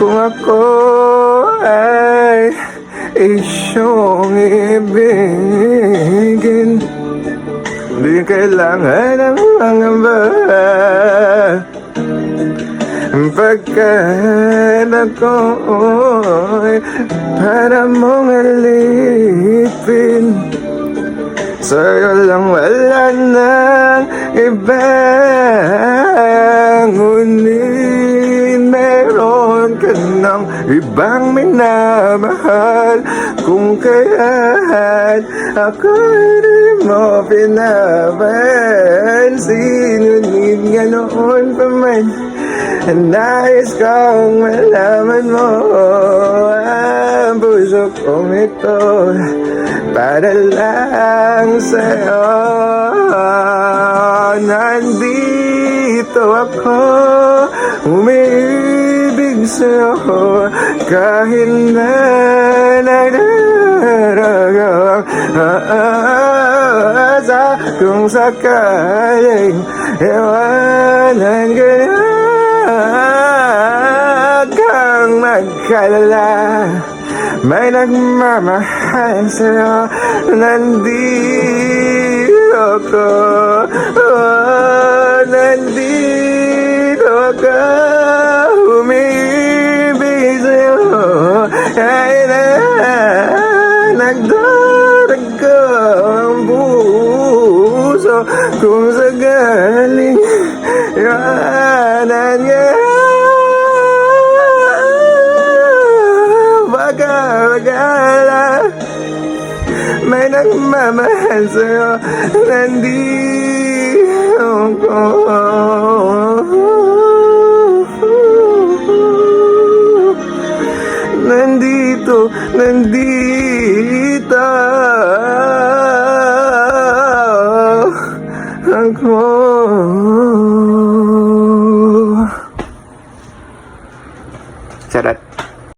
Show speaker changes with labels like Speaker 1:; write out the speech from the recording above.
Speaker 1: Kung ako ay isyong ibigin, di kailangan ng pangamba. Pagkat ako'y para mong alipin, sa'yo lang wala nang iba. Ngunit meron ka ng ibang minamahal, kung kaya't ako'y di mo pinapansin. Ngunit ganoon pa man, nais kong malaman mo ang puso kong ito para lang sa'yo. Nandito ako, umiibig sa'yo, kahit na nagdaragawang aasa. Kung sakaling iwanan ka na, kang magkalala, may nagmamahal sa'yo. Nandito ako, nandito ako, umibig sa'yo, kahit na nagdarago ang puso. Kung sakaling iwanan ka, may nagmamahal sa'yo. Nandito ko, nandito ako.